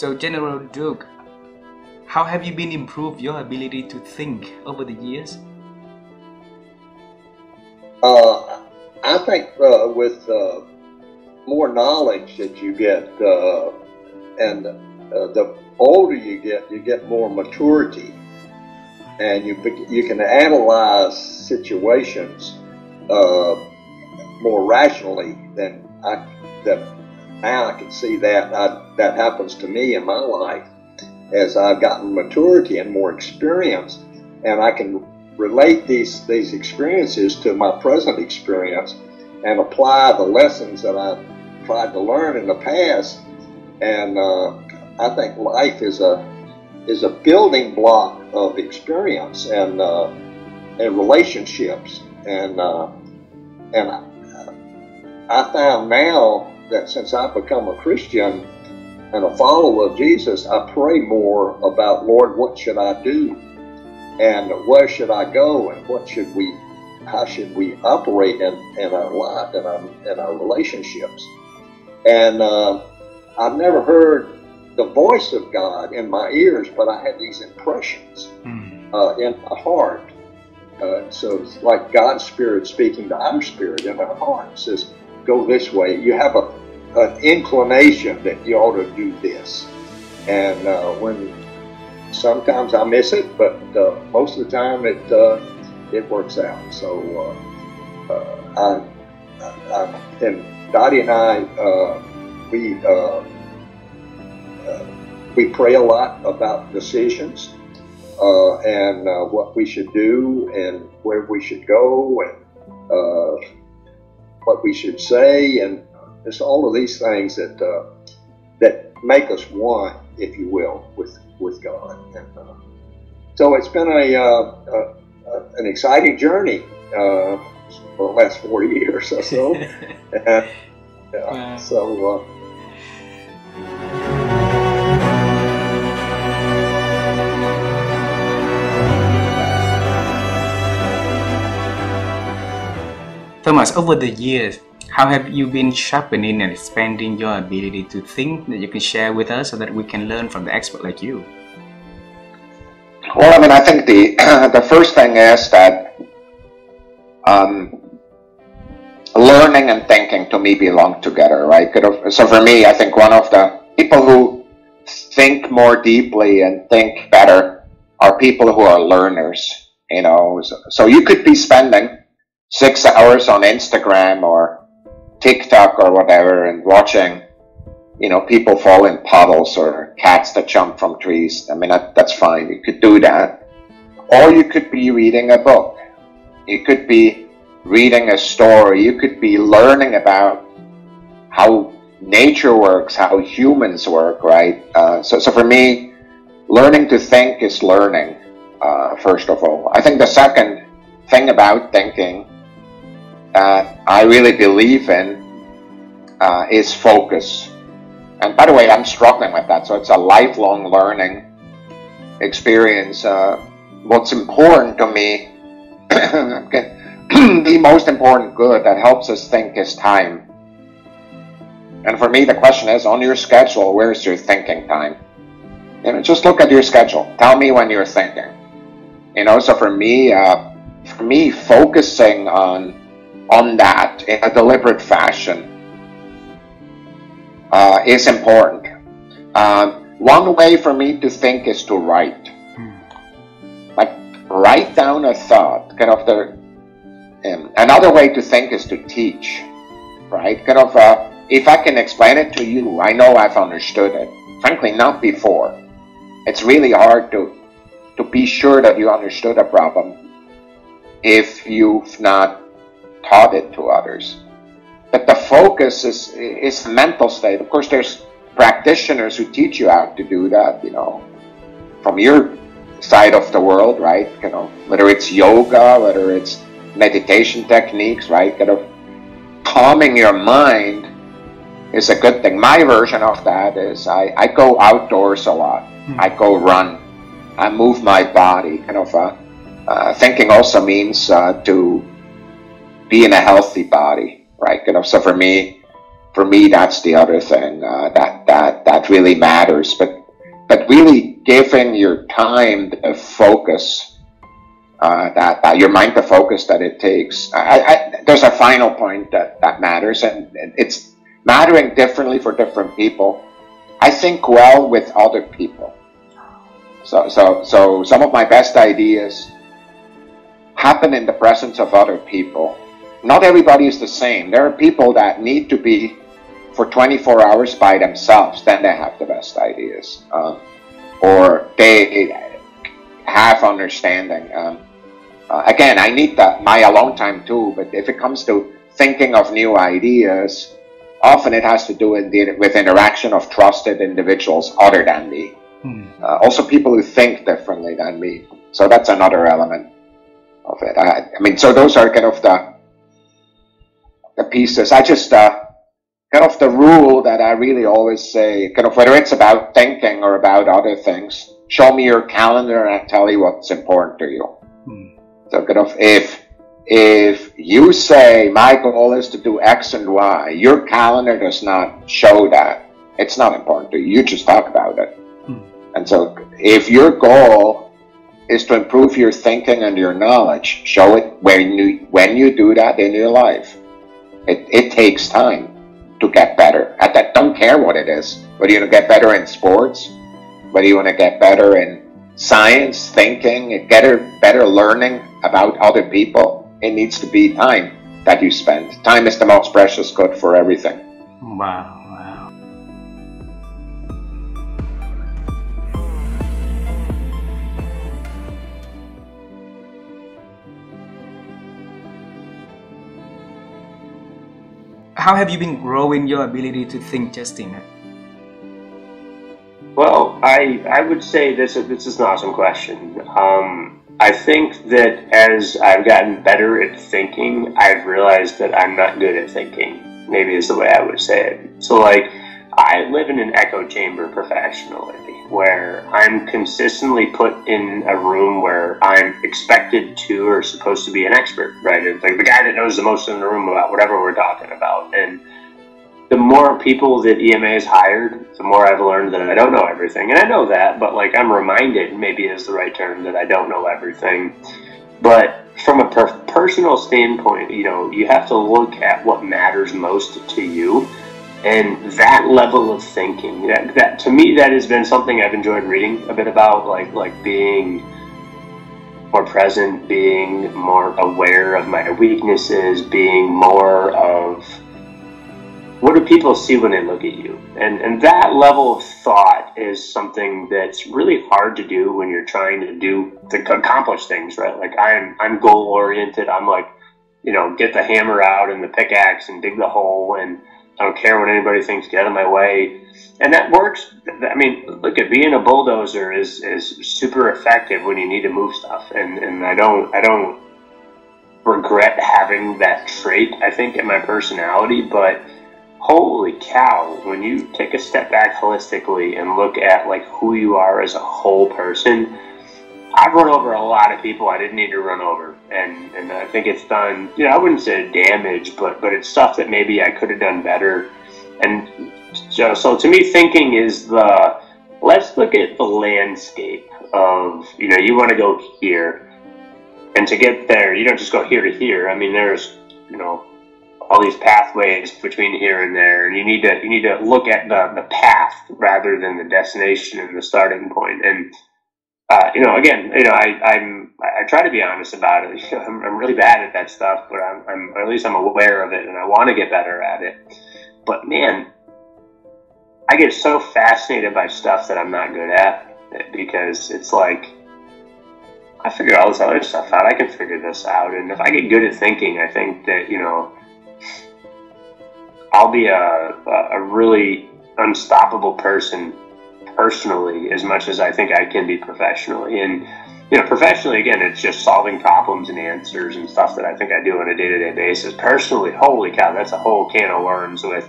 So, General Duke, how have you been improved your ability to think over the years? I think with more knowledge that you get, and the older you get more maturity, and you can analyze situations more rationally than now I can see that happens to me in my life as I've gotten maturity and more experience, and I can relate these experiences to my present experience and apply the lessons that I've tried to learn in the past. And I think life is a building block of experience and relationships, and I found now that since I've become a Christian and a follower of Jesus, I pray more about, Lord, what should I do? And where should I go? And how should we operate in our life, in our relationships? And I've never heard the voice of God in my ears, but I had these impressions in my heart. So it's like God's Spirit speaking to our spirit in our heart. It says, go this way. You have an inclination that you ought to do this. And when sometimes I miss it, but most of the time it works out. So and Dottie and I, we pray a lot about decisions and what we should do and where we should go and what we should say, and it's all of these things that make us one, if you will, with God. And so it's been an exciting journey for the last 40 years or so. So. Thomas, over the years, how have you been sharpening and expanding your ability to think that you can share with us so that we can learn from the expert like you? Well, I mean, I think the first thing is that learning and thinking to me belong together, right? So for me, I think one of the people who think more deeply and think better are people who are learners, you know. So you could be spending 6 hours on Instagram or TikTok or whatever and watching, you know, people fall in puddles or cats that jump from trees. I mean, that's fine. You could do that. Or you could be reading a book. You could be reading a story. You could be learning about how nature works, how humans work, right? So for me, learning to think is learning, first of all. I think the second thing about thinking I really believe in is focus. And by the way, I'm struggling with that, so it's a lifelong learning experience. What's important to me, the most important good that helps us think is time. And for me, the question is, on your schedule, where's your thinking time? You know, just look at your schedule. Tell me when you're thinking. You know, so for me, focusing on that in a deliberate fashion is important. One way for me to think is to write. Like, write down a thought. Another way to think is to teach, right? If I can explain it to you, I know I've understood it. Frankly, not before. It's really hard to be sure that you understood a problem if you've not taught it to others. But the focus is the mental state. Of course, there's practitioners who teach you how to do that, you know, from your side of the world, right? You know, whether it's yoga, whether it's meditation techniques, right? Calming your mind is a good thing. My version of that is I go outdoors a lot. I go run. I move my body. Thinking also means to be in a healthy body, right? So for me, that's the other thing. that really matters. But really giving your time the focus, that your mind the focus that it takes. There's a final point that matters, and it's mattering differently for different people. I think well with other people. So some of my best ideas happen in the presence of other people. Not everybody is the same. There are people that need to be for 24 hours by themselves, then they have the best ideas. Or they have understanding. Again, I need my alone time too, but if it comes to thinking of new ideas, often it has to do with interaction of trusted individuals other than me. Also people who think differently than me. So that's another element of it. I mean, so those are kind of the pieces. I just, kind of the rule that I really always say, kind of whether it's about thinking or about other things, show me your calendar and I'll tell you what's important to you. So kind of if you say my goal is to do X and Y, your calendar does not show that. It's not important to you. You just talk about it. And so if your goal is to improve your thinking and your knowledge, show it when you do that in your life. It takes time to get better. I don't care what it is. Whether you want to get better in sports, whether you want to get better in science, thinking, get better learning about other people, it needs to be time that you spend. Time is the most precious good for everything. Wow. How have you been growing your ability to think, Justin? Well, I would say this is an awesome question. I think that as I've gotten better at thinking, I've realized that I'm not good at thinking. Maybe is the way I would say it. So like, I live in an echo chamber professionally, where I'm consistently put in a room where I'm expected to or supposed to be an expert, right? It's like the guy that knows the most in the room about whatever we're talking about. And the more people that EMA has hired, the more I've learned that I don't know everything. And I know that, but like I'm reminded, maybe is the right term, that I don't know everything. But from a personal standpoint, you know, you have to look at what matters most to you. And that level of thinking, that to me, that has been something I've enjoyed reading a bit about, like being more present, being more aware of my weaknesses, being more of what do people see when they look at you? And that level of thought is something that's really hard to do when you're trying to accomplish things, right? Like I'm goal oriented. I'm like, you know, get the hammer out and the pickaxe and dig the hole, and I don't care what anybody thinks, get out of my way. And that works. I mean, look, at being a bulldozer is super effective when you need to move stuff. And I don't regret having that trait, I think, in my personality. But holy cow, when you take a step back holistically and look at like who you are as a whole person, I've run over a lot of people I didn't need to run over, and I think it's done, you know, I wouldn't say damage, but it's stuff that maybe I could have done better. And so to me, thinking is let's look at the landscape of, you know, you want to go here, and to get there, you don't just go here to here. I mean, there's, you know, all these pathways between here and there, and you need to look at the path rather than the destination and the starting point. And you know, again, you know, I try to be honest about it. You know, I'm really bad at that stuff, but at least I'm aware of it, and I want to get better at it. But man, I get so fascinated by stuff that I'm not good at, because it's like, I figure all this other stuff out. I can figure this out, and if I get good at thinking, I think that, you know, I'll be a really unstoppable person personally, as much as I think I can be professionally. And, you know, professionally, again, it's just solving problems and answers and stuff that I think I do on a day-to-day basis. Personally, holy cow, that's a whole can of worms with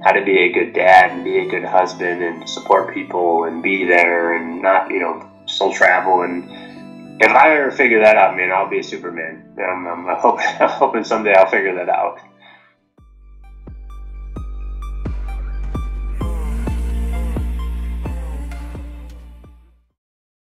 how to be a good dad and be a good husband and support people and be there and not, you know, still travel. And if I ever figure that out, man, I'll be a Superman. I'm hoping someday I'll figure that out.